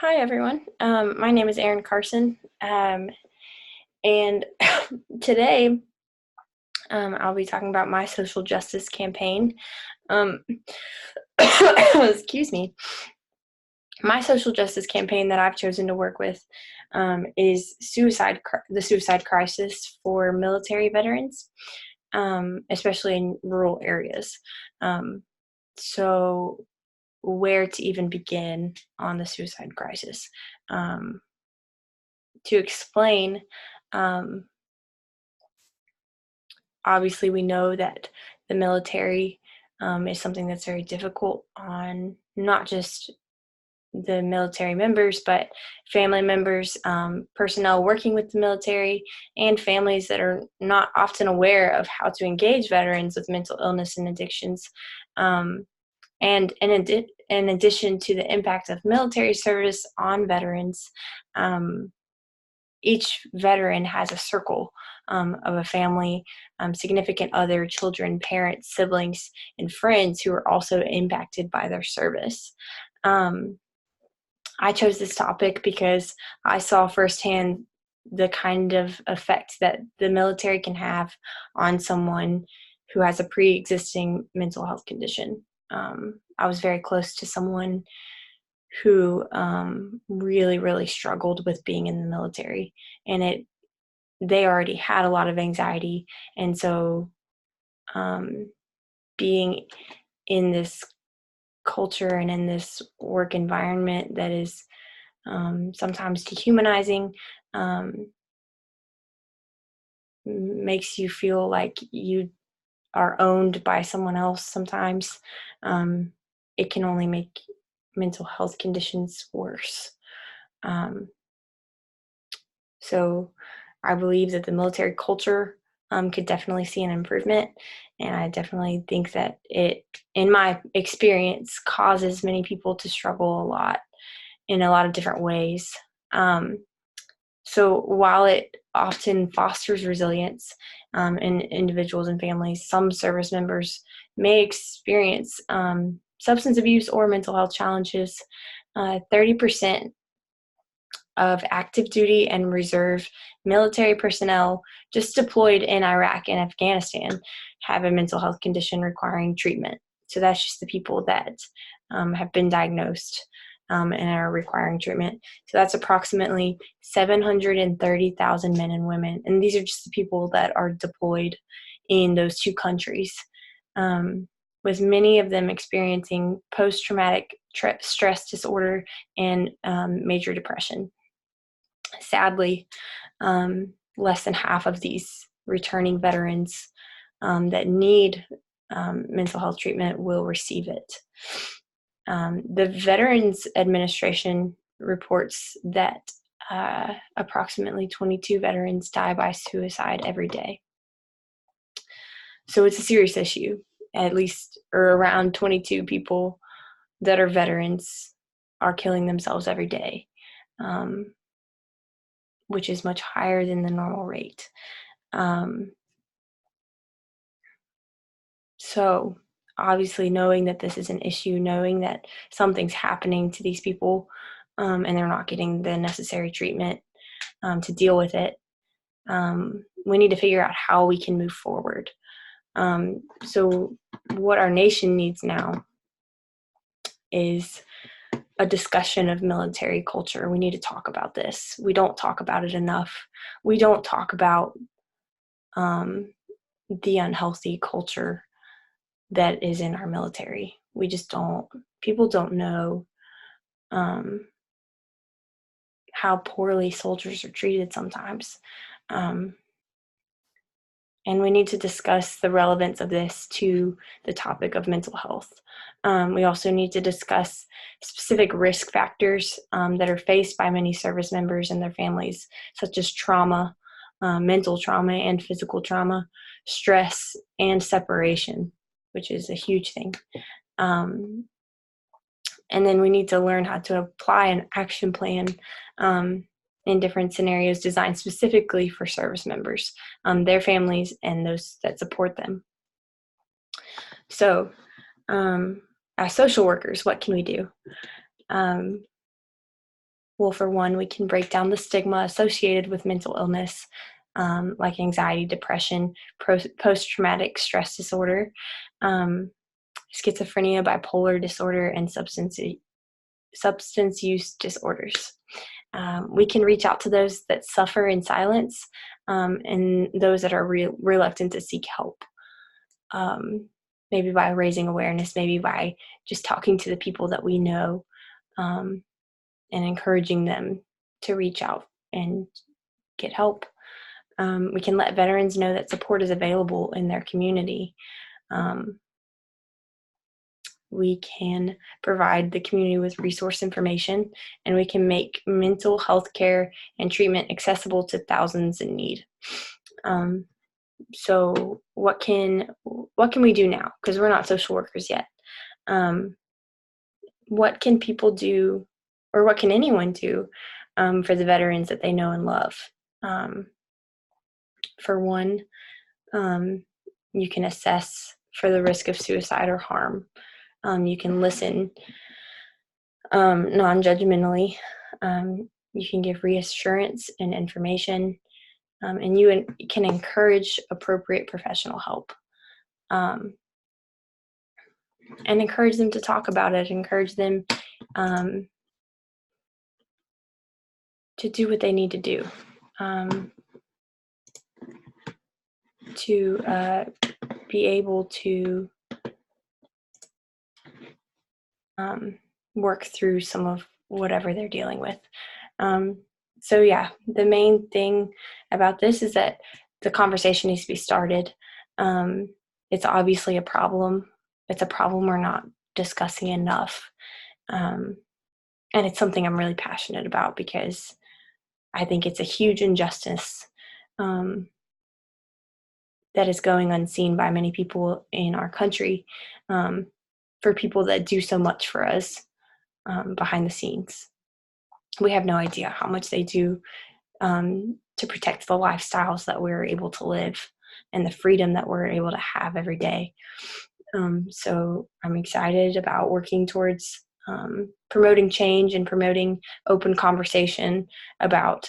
Hi, everyone. My name is Erin Carson, and today I'll be talking about my social justice campaign. Um, excuse me. My social justice campaign that I've chosen to work with is the suicide crisis for military veterans, especially in rural areas. Um, so, where to even begin on the suicide crisis? Um, to explain, um, obviously, we know that the military is something that's very difficult on not just the military members, but family members, personnel working with the military, and families that are not often aware of how to engage veterans with mental illness and addictions. Um, and in addition to the impact of military service on veterans, um, each veteran has a circle of a family, significant other, children, parents, siblings, and friends who are also impacted by their service. Um, I chose this topic because I saw firsthand the kind of effect that the military can have on someone who has a pre existing mental health condition. I was very close to someone who really, really struggled with being in the military, and they already had a lot of anxiety, and so um, being in this culture and in this work environment that is sometimes dehumanizing, um, makes you feel like you are owned by someone else sometimes. um, it can only make mental health conditions worse. um, So I believe that the military culture could definitely see an improvement. And I definitely think that it, in my experience, causes many people to struggle a lot in a lot of different ways. Um, so while it often fosters resilience in individuals and families, some service members may experience substance abuse or mental health challenges. 30% of active duty and reserve military personnel just deployed in Iraq and Afghanistan have a mental health condition requiring treatment. So that's just the people that have been diagnosed and are requiring treatment. So that's approximately 730,000 men and women. And these are just the people that are deployed in those two countries, with many of them experiencing post traumatic stress disorder and major depression. Sadly, less than half of these returning veterans that need mental health treatment will receive it. The Veterans Administration reports that approximately 22 veterans die by suicide every day. So it's a serious issue. At least, or around 22 people that are veterans are killing themselves every day. Which is much higher than the normal rate. Um, so, obviously, knowing that this is an issue, knowing that something's happening to these people and they're not getting the necessary treatment to deal with it, we need to figure out how we can move forward. So, what our nation needs now is a discussion of military culture. We need to talk about this. We don't talk about it enough. We don't talk about um, the unhealthy culture that is in our military. We just don't, people don't know um, how poorly soldiers are treated sometimes. Um, and we need to discuss the relevance of this to the topic of mental health. We also need to discuss specific risk factors that are faced by many service members and their families, such as trauma, mental trauma and physical trauma, stress, and separation, which is a huge thing. Um, and then we need to learn how to apply an action plan in different scenarios designed specifically for service members, their families, and those that support them. So, as social workers, what can we do? Um, Well, for one, we can break down the stigma associated with mental illness, like anxiety, depression, post-traumatic stress disorder, um, schizophrenia, bipolar disorder, and substance use disorders. We can reach out to those that suffer in silence, and those that are reluctant to seek help. Maybe by raising awareness, maybe by just talking to the people that we know, um, and encouraging them to reach out and get help. We can let veterans know that support is available in their community. Um, we can provide the community with resource information, and we can make mental health care and treatment accessible to thousands in need. So what can we do now? Because we're not social workers yet. What can people do, or what can anyone do, for the veterans that they know and love? Um, for one, you can assess for the risk of suicide or harm. You can listen non-judgmentally. You can give reassurance and information, and you can encourage appropriate professional help, and encourage them to talk about it, encourage them to do what they need to do, to be able to work through some of whatever they're dealing with. So yeah, the main thing about this is that the conversation needs to be started. It's obviously a problem. It's a problem we're not discussing enough. And it's something I'm really passionate about because I think it's a huge injustice that is going unseen by many people in our country, for people that do so much for us behind the scenes. We have no idea how much they do to protect the lifestyles that we're able to live and the freedom that we're able to have every day. So I'm excited about working towards promoting change and promoting open conversation about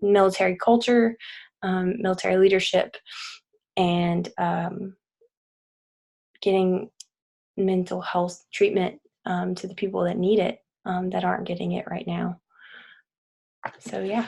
military culture, military leadership, and getting mental health treatment to the people that need it, that aren't getting it right now. So yeah.